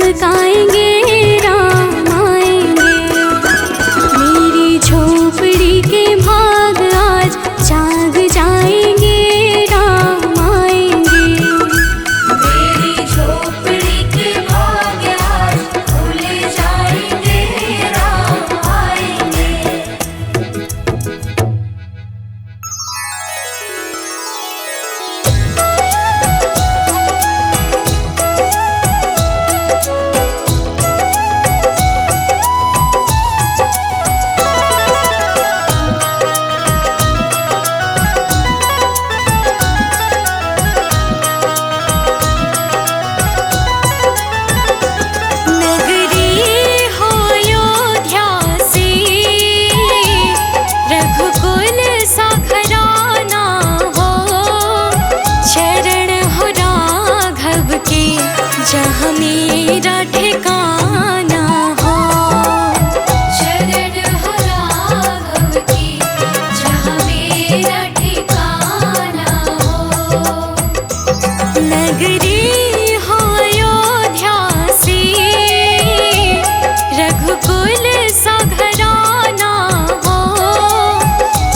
चमकाएंगे राम आएंगे। मेरी झोपड़ी के भाग आज जाग जाएंगे राम आएंगे। मेरी झोपड़ी के भाग आज खुल जाएंगे राम आएंगे। जहाँ मेरा ठिकाना हो, शरण हो राघव की जहाँ मेरा ठिकाना हो। नगरी हो अयोध्या सी, रघुकुल सा घराना हो।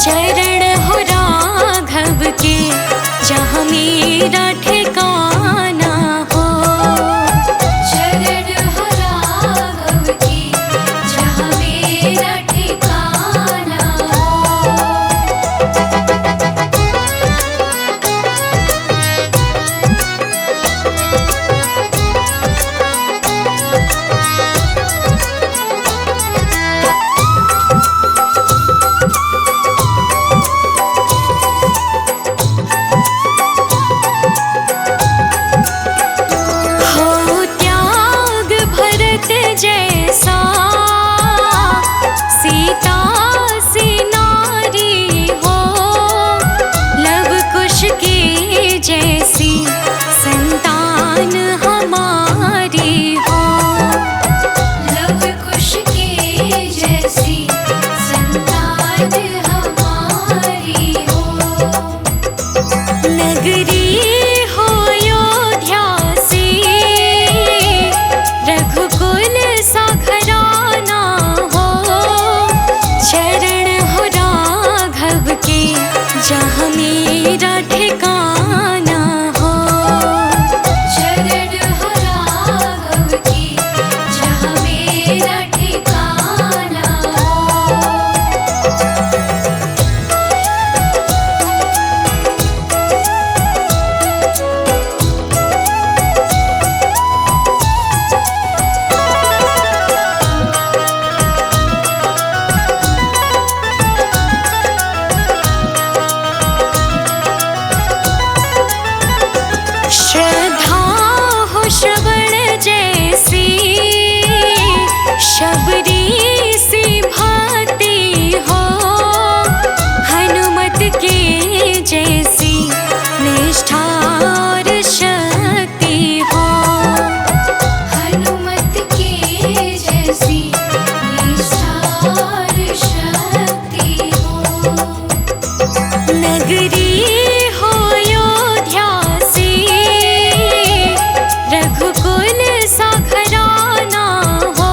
चरण हो राघव के जहाँ मेरा ठिकाना हो। शरण हो राघव की जहाँ मेरा ठिकाना हो। हो त्याग भरत जैसा, सीता सी नारी हो। लव कुश के जैसी संतान हमारी हो। लव कुश के जैसी संतान हमारी हो। नगरी हो अयोध्या सी, रघुकुल सा घराना हो। चरण हो राघव के जहाँ मेरा ठिकाना हो। शरण हो राघव की जहाँ मेरा ठिकाना हो। श्रद्धा हो श्रवण जैसी, शबरी सी भांति हो। हनुमत के जैसी निष्ठा और शक्ति हो। हनुमत के जैसी निष्ठा और शक्ति हो। नगरी हो अयोध्या सी, रघुकुल सा घराना हो।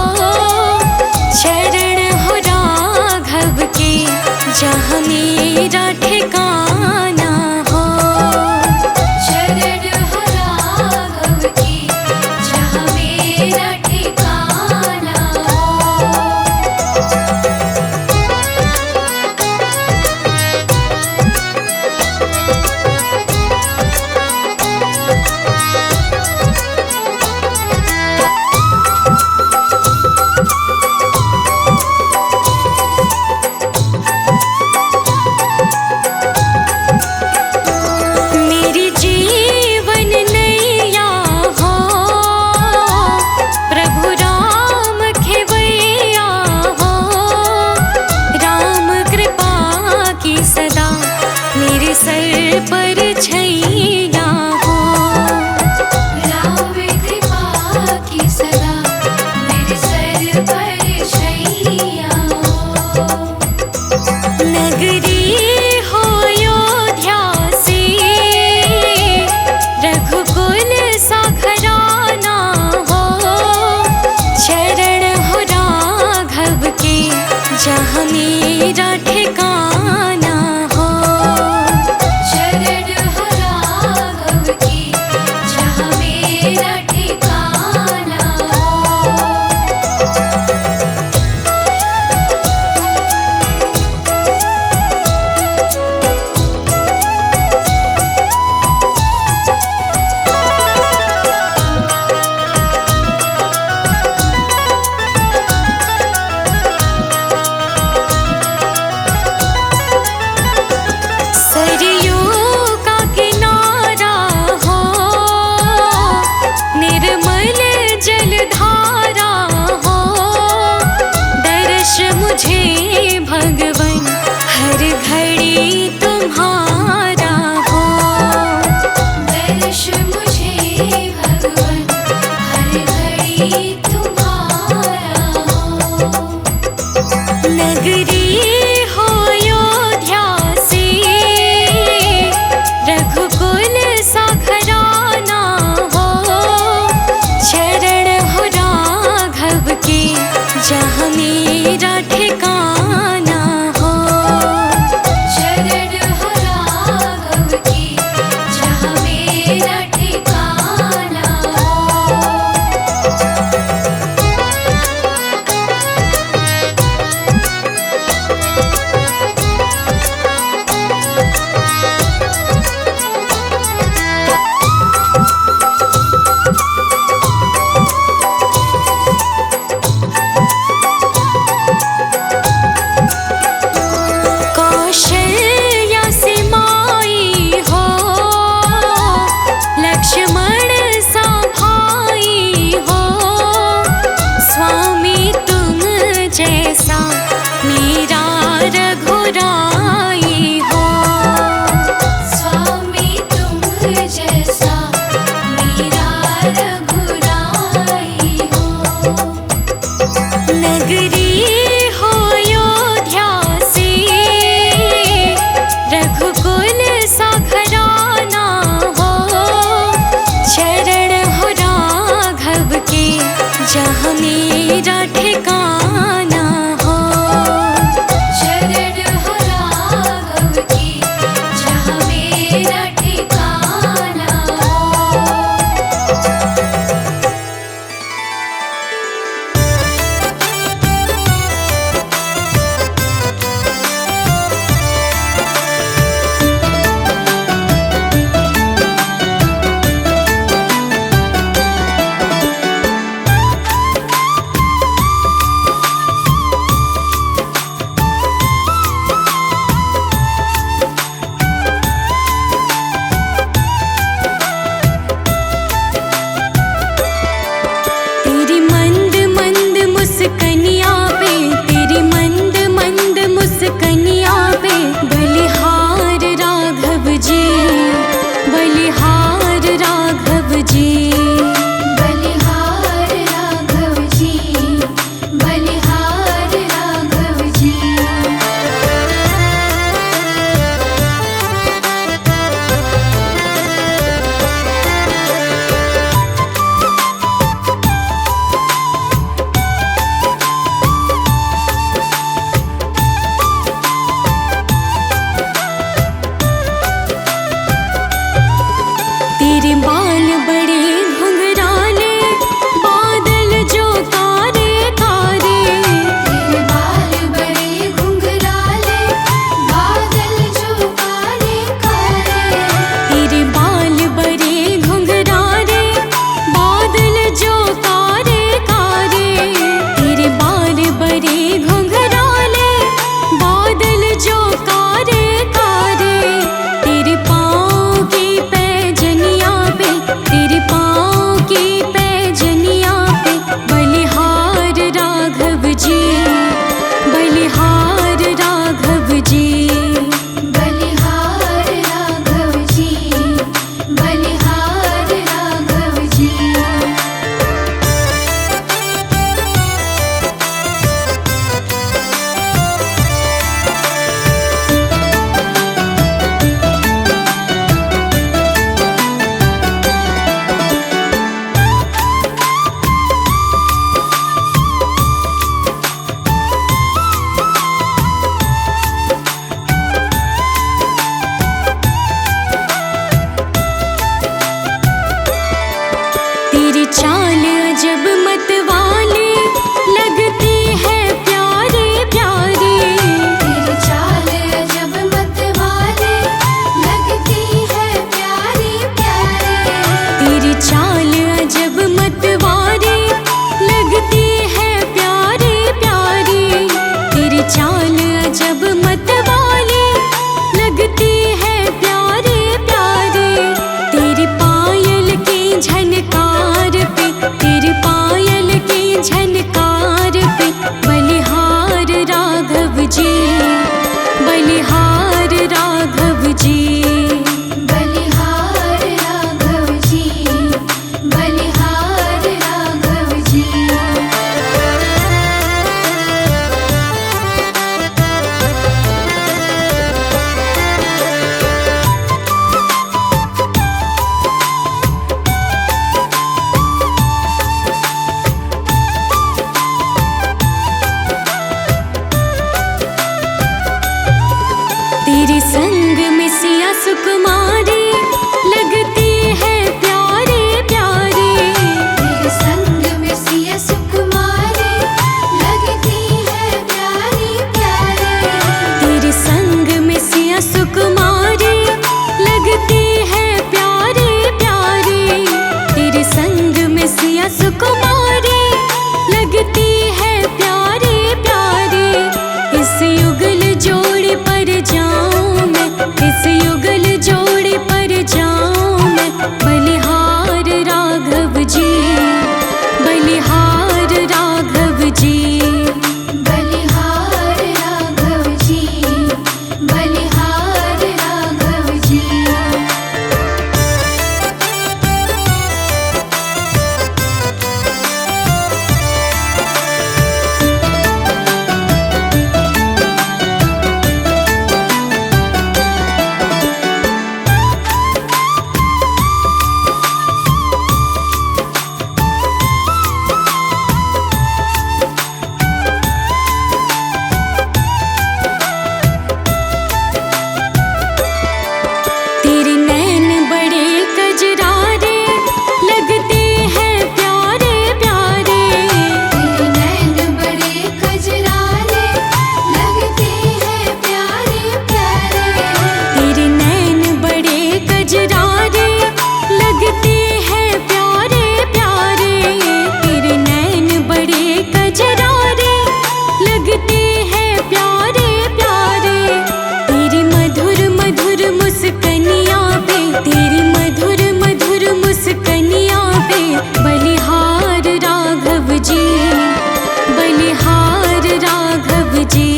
बलिहार राघव जी,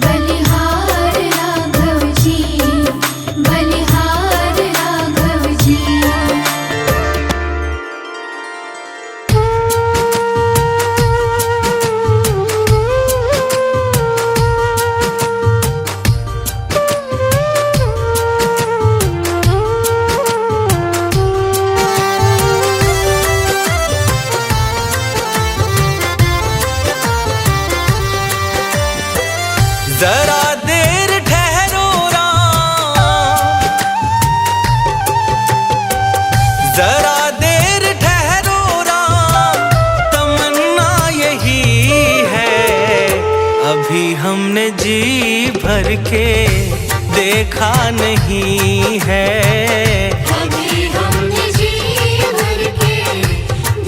बलिहार राघव जी, बलिहार राघव जी। जरा देर ठहरो राम, जरा देर ठहरो राम, तमन्ना यही है। अभी हमने जी भर के देखा नहीं है, अभी हमने जी भर के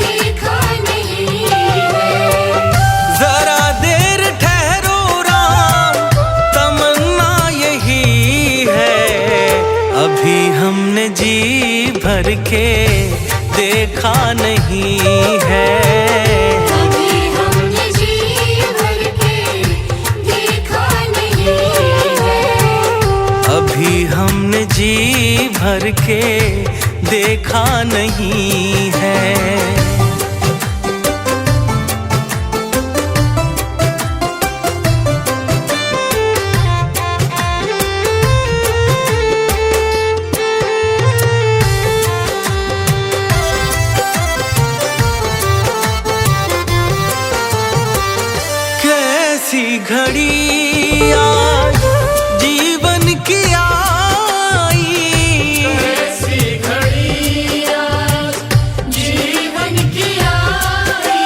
देखा नहीं है। जरा देर ठहरो राम, तमन्ना यही है। अभी हमने जी भर के देखा नहीं है, अभी हमने जी भर के देखा नहीं है। अभी हमने जी भर के देखा नहीं है। कैसी घड़ी आज जीवन की आई, ऐसी घड़ी आज जीवन की आई।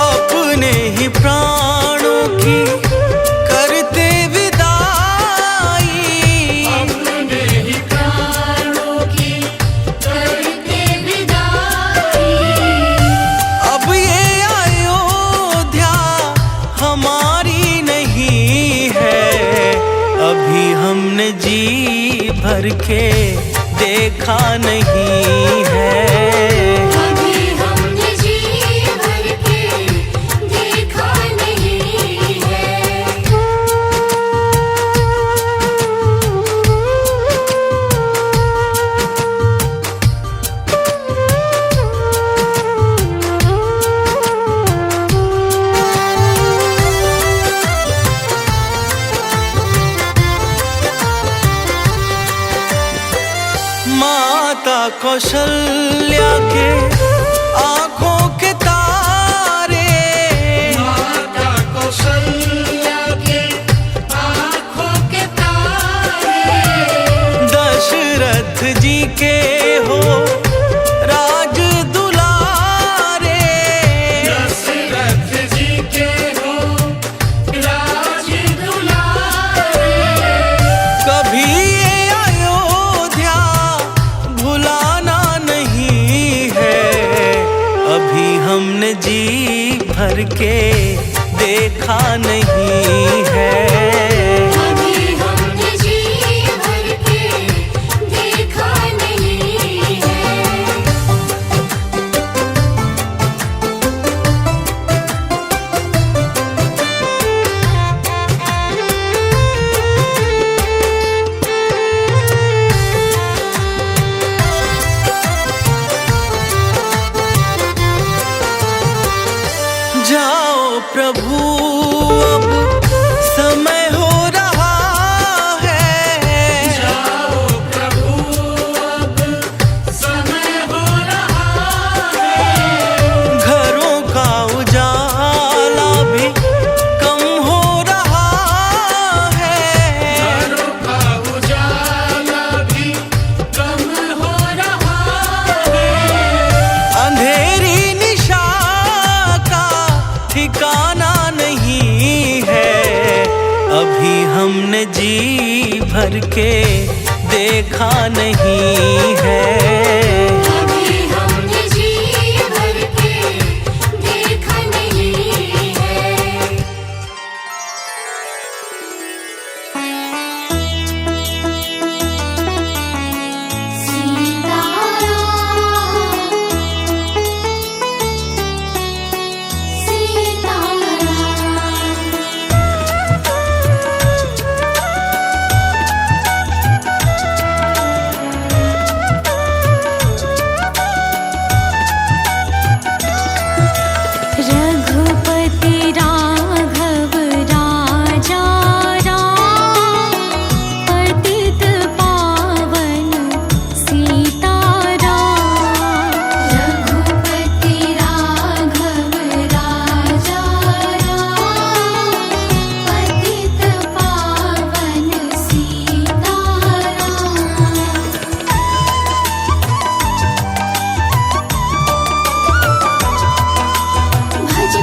अपने ही प्राणों की करते विदाई, अपने ही प्राणों की करते विदाई। अब ये अयोध्या हमारी नहीं है। अभी हमने जी भर के देखा नहीं है, अभी हमने जी भर के देखा नहीं है। माता कौशल्या के आंखों के तारे, माता कौशल्या के आँखों के तारे। दशरथ जी के हो राज दुलारे, दशरथ जी के हो राज दुलारे। कभी ये अयोध्या भुलाना नहीं है। अभी हमने जी भर के देखा नहीं है, अभी हमने जी भर के देखा नहीं है। जाओ प्रभु अब समय हो रहा है, जाओ प्रभु अब समय हो रहा है। घरों का उजाला भी कम हो रहा है, घरों का उजाला भी कम हो रहा है। अंधेरी निशा का ठिकाना नहीं है। अभी हमने जी भर के देखा नहीं है, अभी हमने जी भर के देखा नहीं है। सीताराम रघुपति राघव राजा राम, पतित पावन सीताराम। रघुपति राघव राजा राम, पतित पावन सीताराम। भज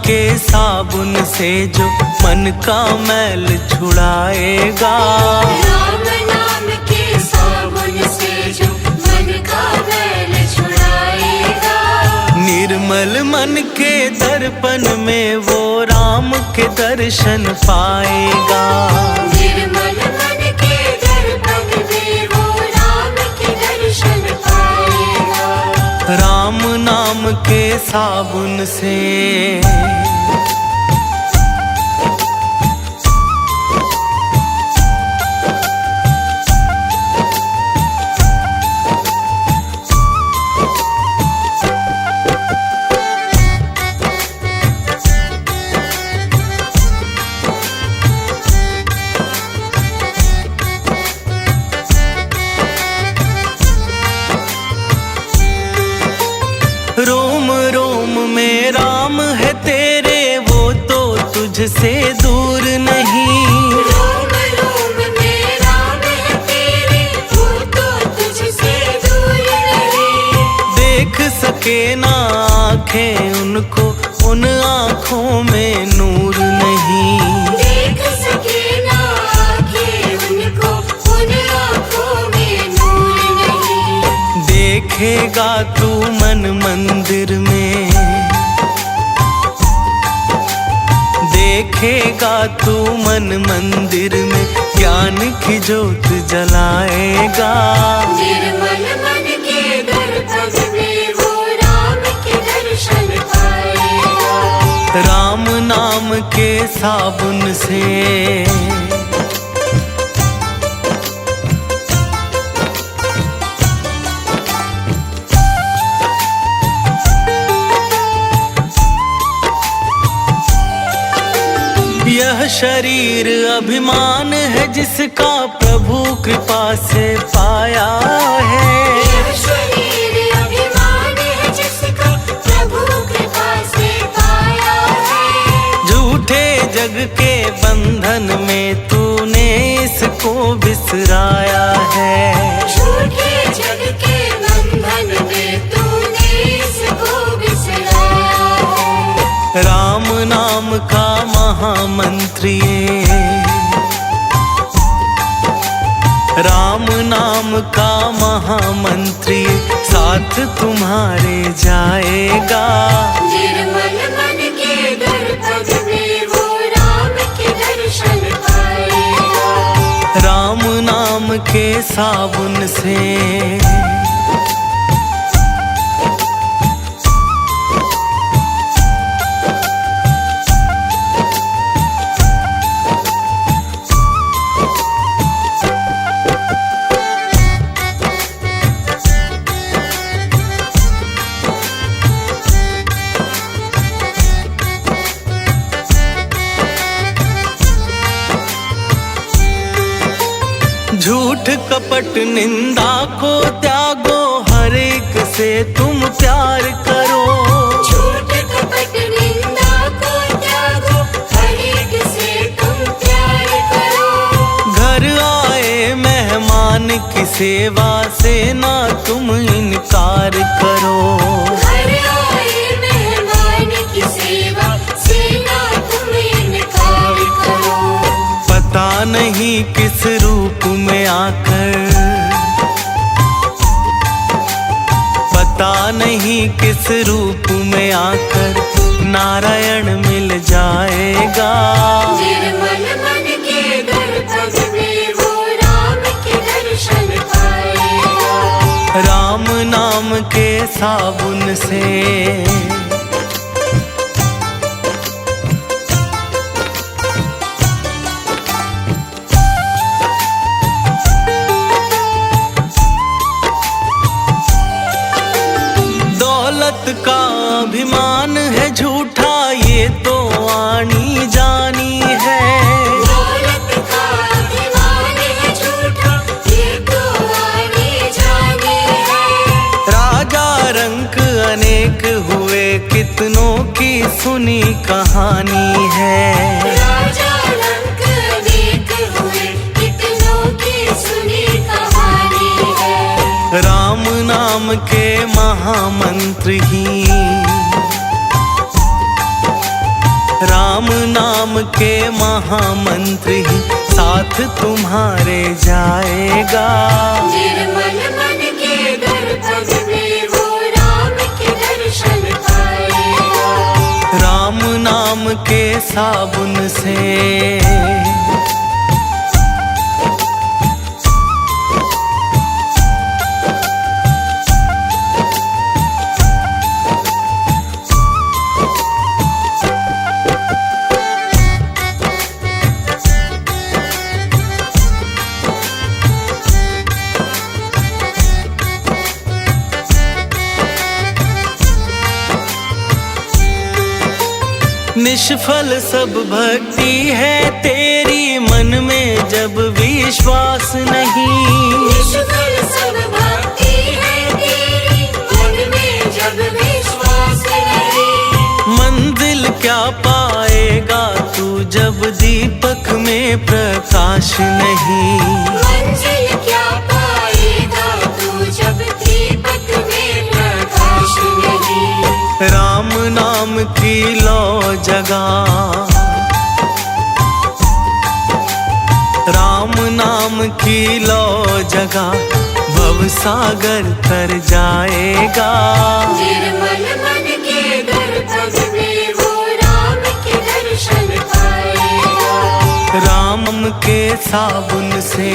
के साबुन से जो मन का मैल छुड़ाएगा। राम नाम के साबुन से जो मन का मैल छुड़ाएगा। निर्मल मन के दर्पण में वो राम के दर्शन पाएगा। निर्मल मन के दर्पण में वो राम के दर्शन पाएगा। राम नाम के साबुन से रोम रोम में राम है तेरे, वो तो तुझसे दूर नहीं। रोम रोम में राम है तेरे, वो तो तुझसे दूर नहीं। देख सके ना आँखें उनको, उन आँखों में नूर नहीं। देख सके ना आँखें उनको, उन आँखों में नूर नहीं। देखेगा तू मन मंदिर में, देखेगा तू मन मंदिर में, ज्ञान की जोत जलाएगा। निर्मल मन के दर्पण में वो राम के दर्शन पाएगा। राम नाम के साबुन से यह शरीर अभिमान है जिसका प्रभु कृपा से पाया है। यह शरीर अभिमान है जिसका प्रभु कृपा से पाया है। झूठे जग के बंधन में तूने इसको बिसराया है। झूठे जग के बंधन में तूने इसको बिसराया है। राम नाम का महामंत्र ये, राम नाम का महामंत्र ये साथ तुम्हारे जाएगा। निर्मल मन के दर्पण में वो राम के दर्शन पाएगा। राम नाम के साबुन से झूठ कपट निंदा को त्यागो, हर एक से तुम प्यार करो। झूठ कपट निंदा को त्यागो, हर एक से तुम प्यार करो। घर आए मेहमान की सेवा से ना तुम इनकार करो। घर आए मेहमान की सेवा से ना तुम इनकार करो। पता नहीं किस रूप में आकर, पता नहीं किस रूप में आकर नारायण मिल जाएगा। निर्मल मन के दर्पण में वो राम के दर्शन पाएगा। राम नाम के साबुन से दौलत का अभिमान है झूठा, ये तो आनी जानी है। दौलत का अभिमान है झूठा, ये तो आनी जानी है। राजा रंक अनेक हुए, कितनों की सुनी कहानी है। राजा रंक अनेक हुए, कितनों की सुनी कहानी है। राम नाम के महामंत्र ही राम नाम के महामंत्र ही साथ तुम्हारे जाएगा। निर्मल मन के दर्पण में वो राम के दर्शन पाएगा। राम नाम के साबुन से निष्फल सब भक्ति है तेरी, मन में जब विश्वास नहीं। निष्फल सब भक्ति है तेरी, मन में जब विश्वास नहीं। मंजिल क्या पाएगा तू जब दीपक में प्रकाश नहीं। मंजिल क्या पाएगा तू जब दीपक में प्रकाश नहीं। राम नाम की लो जगा, राम नाम की लो जगा, भव सागर तर जाएगा। निर्मल मन के दर्पण में वो राम के दर्शन पाएगा। राम के साबुन से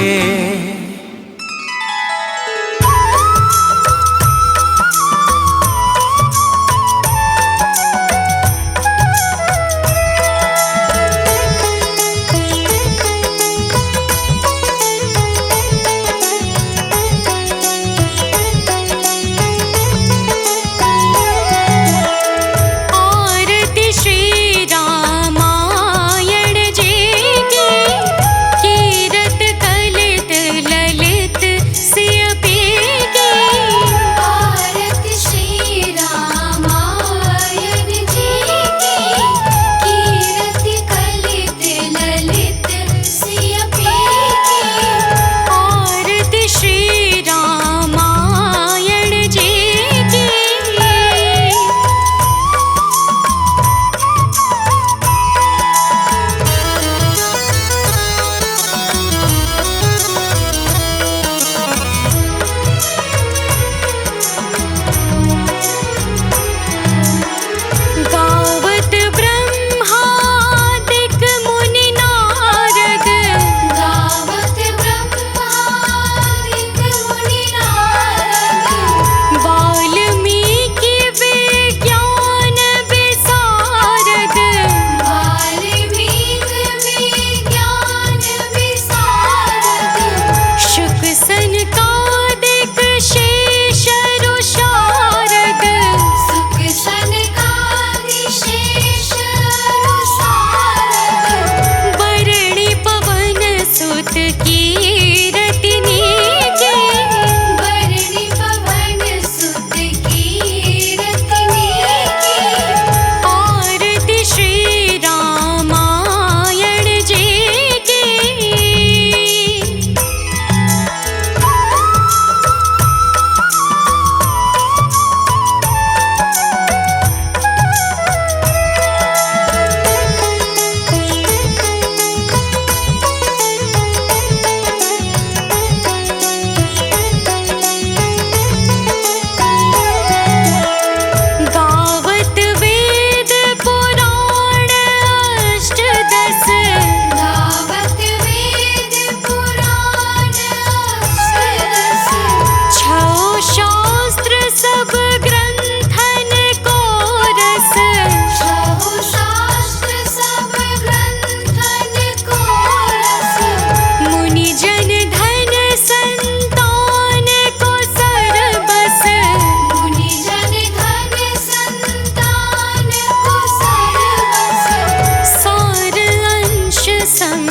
संग